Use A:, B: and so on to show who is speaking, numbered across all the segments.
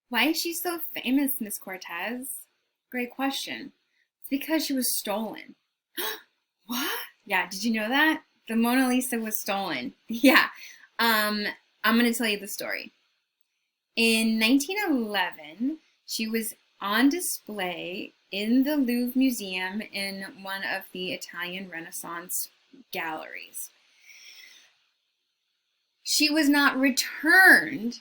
A: Why is she so famous, Miss Cortez? Great question. It's because she was stolen. What? Yeah, did you know that? The Mona Lisa was stolen. Yeah. Um, I'm gonna tell you the story. In 1911, she was on display in the Louvre Museum in one of the Italian Renaissance galleries. She was not returned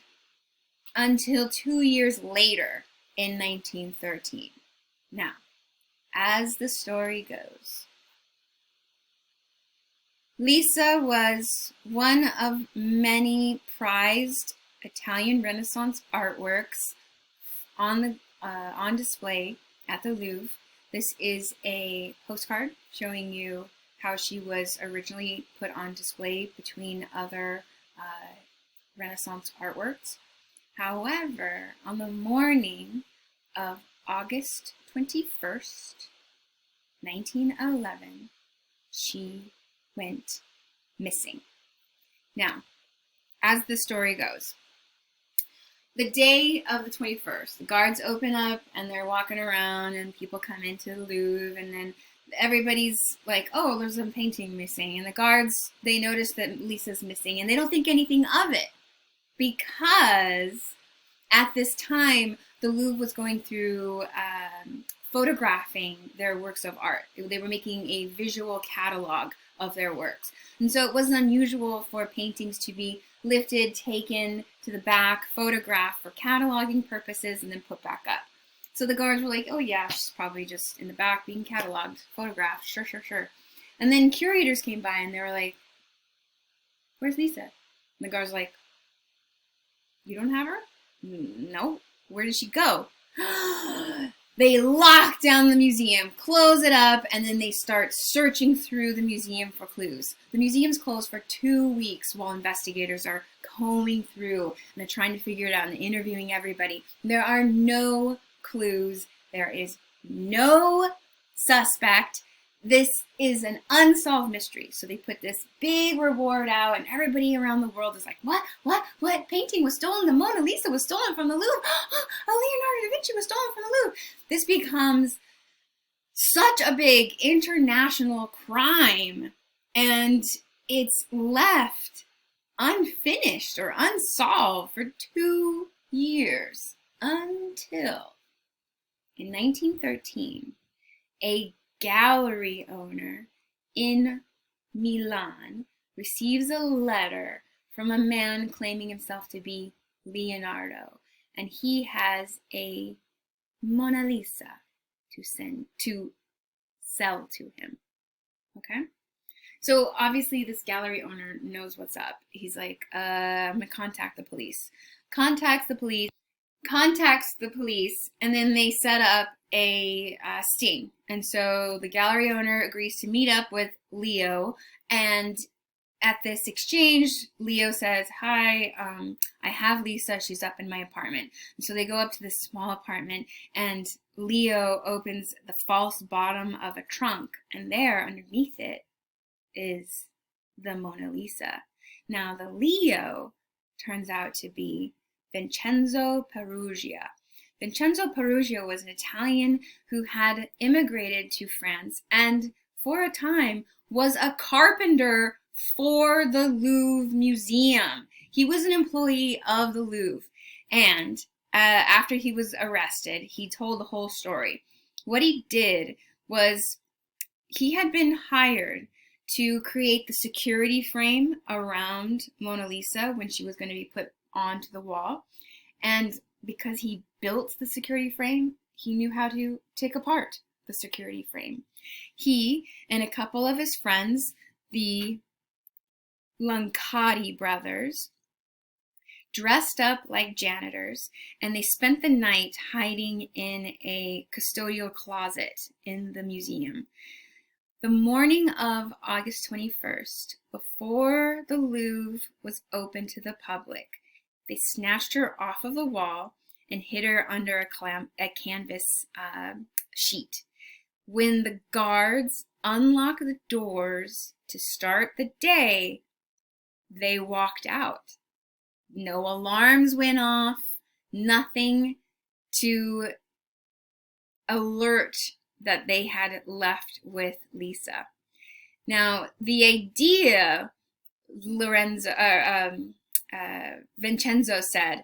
A: until 2 years later in 1913. Now, as the story goes, Lisa was one of many prized Italian Renaissance artworks on display at the Louvre. This is a postcard showing you how she was originally put on display between other Renaissance artworks. However, on the morning of August 21st, 1911, she went missing. Now, as the story goes, the day of the 21st, the guards open up and they're walking around and people come into the Louvre, and then everybody's like, oh, there's a painting missing. And the guards, they notice that Lisa's missing and they don't think anything of it because at this time, the Louvre was going through photographing their works of art. They were making a visual catalog of their works. And so it wasn't unusual for paintings to be lifted, taken to the back, photographed for cataloging purposes, and then put back up. So the guards were like, oh yeah, she's probably just in the back being cataloged, photographed, sure, sure, sure. And then curators came by and they were like, where's Lisa? And the guards were like, you don't have her? No. Where did she go? They lock down the museum, close it up, and then they start searching through the museum for clues. The museum's closed for 2 weeks while investigators are combing through and they're trying to figure it out and interviewing everybody. There are no clues. There is no suspect. This is an unsolved mystery. So they put this big reward out and everybody around the world is like, what painting was stolen? The Mona Lisa was stolen from the Louvre. Oh, Leonardo da Vinci was stolen from the Louvre. This becomes such a big international crime and it's left unfinished or unsolved for 2 years until in 1913, a gallery owner in Milan receives a letter from a man claiming himself to be Leonardo, and he has a Mona Lisa to sell to him. Okay? So obviously this gallery owner knows what's up. He's like, I'm gonna contact the police. Contacts the police, and then they set up a sting. And so the gallery owner agrees to meet up with Leo, and at this exchange, Leo says, hi, I have Lisa, she's up in my apartment. And so they go up to this small apartment, and Leo opens the false bottom of a trunk, and there underneath it is the Mona Lisa. Now the Leo turns out to be Vincenzo Peruggia. Vincenzo Peruggia was an Italian who had immigrated to France and for a time was a carpenter for the Louvre Museum. He was an employee of the Louvre, and after he was arrested, he told the whole story. What he did was he had been hired to create the security frame around Mona Lisa when she was going to be put onto the wall. And because he built the security frame, he knew how to take apart the security frame. He and a couple of his friends, the Lancati brothers, dressed up like janitors, and they spent the night hiding in a custodial closet in the museum. The morning of August 21st, before the Louvre was open to the public, they snatched her off of the wall and hid her under a canvas sheet. When the guards unlocked the doors to start the day, they walked out. No alarms went off. nothing to alert that they had left with Lisa. Now, the idea, Vincenzo said,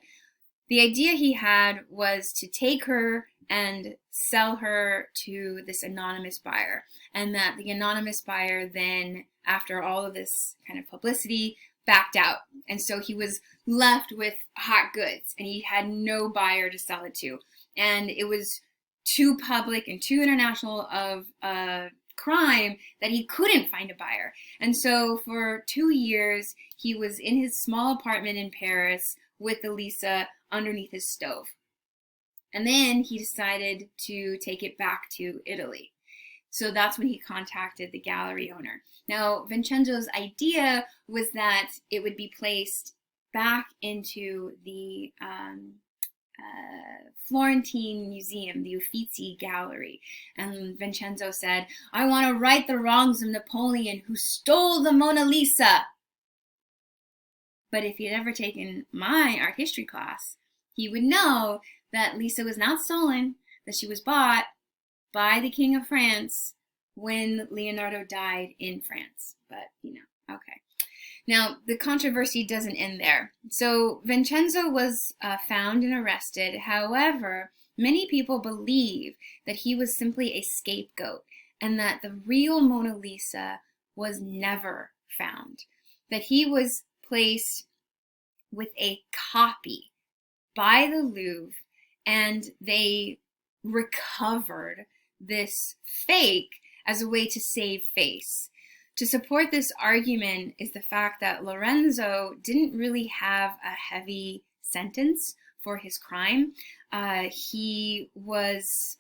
A: the idea he had was to take her and sell her to this anonymous buyer, and that the anonymous buyer then, after all of this kind of publicity, backed out. And so he was left with hot goods, and he had no buyer to sell it to. And it was too public and too international of a crime that he couldn't find a buyer. And so for 2 years, he was in his small apartment in Paris with the Lisa underneath his stove. And then he decided to take it back to Italy. So that's when he contacted the gallery owner. Now, Vincenzo's idea was that it would be placed back into the Florentine Museum, the Uffizi Gallery. And Vincenzo said, I want to right the wrongs of Napoleon, who stole the Mona Lisa. But if he had ever taken my art history class, he would know that Lisa was not stolen, that she was bought by the King of France when Leonardo died in France. But, okay. Now, the controversy doesn't end there. So Vincenzo was found and arrested. However, many people believe that he was simply a scapegoat and that the real Mona Lisa was never found, that he was placed with a copy by the Louvre, and they recovered this fake as a way to save face. To support this argument is the fact that Lorenzo didn't really have a heavy sentence for his crime. He was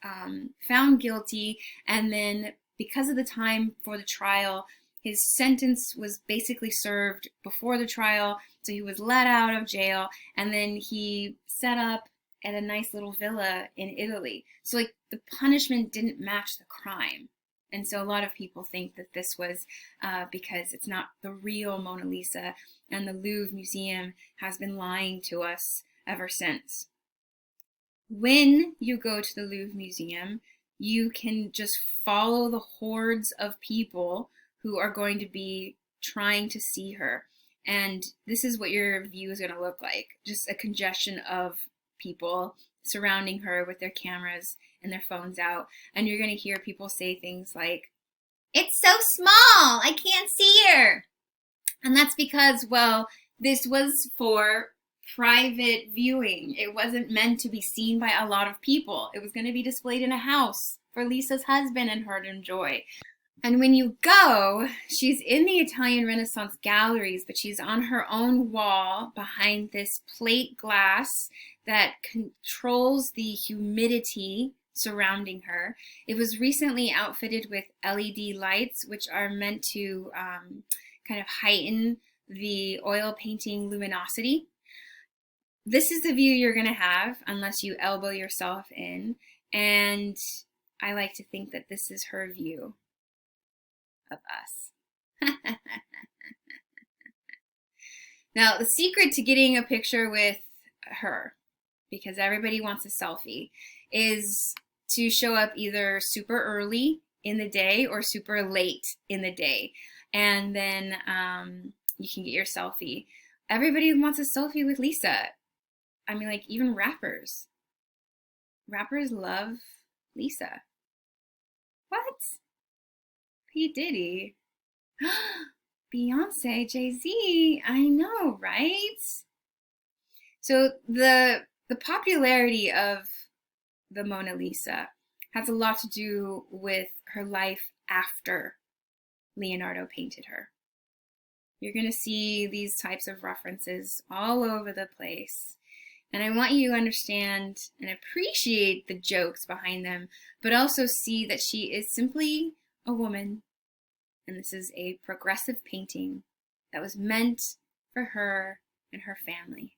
A: found guilty, and then because of the time for the trial, his sentence was basically served before the trial, so he was let out of jail, and then he set up at a nice little villa in Italy. So like the punishment didn't match the crime. And so a lot of people think that this was because it's not the real Mona Lisa, and the Louvre Museum has been lying to us ever since. When you go to the Louvre Museum, you can just follow the hordes of people who are going to be trying to see her. And this is what your view is going to look like. Just a congestion of people surrounding her with their cameras and their phones out. And you're going to hear people say things like, "It's so small, I can't see her." And that's because, well, this was for private viewing. It wasn't meant to be seen by a lot of people. It was going to be displayed in a house for Lisa's husband and her to enjoy. And when you go, she's in the Italian Renaissance galleries, but she's on her own wall behind this plate glass that controls the humidity surrounding her. It was recently outfitted with LED lights, which are meant to kind of heighten the oil painting luminosity. This is the view you're going to have unless you elbow yourself in. And I like to think that this is her view of us. Now, the secret to getting a picture with her, because everybody wants a selfie, is to show up either super early in the day or super late in the day. And then you can get your selfie. Everybody wants a selfie with Lisa. I mean, like, even rappers. Rappers love Lisa. What? P. Diddy. Beyonce, Jay-Z. I know, right? So the popularity of the Mona Lisa has a lot to do with her life after Leonardo painted her. You're going to see these types of references all over the place. And I want you to understand and appreciate the jokes behind them, but also see that she is simply a woman. And this is a progressive painting that was meant for her and her family.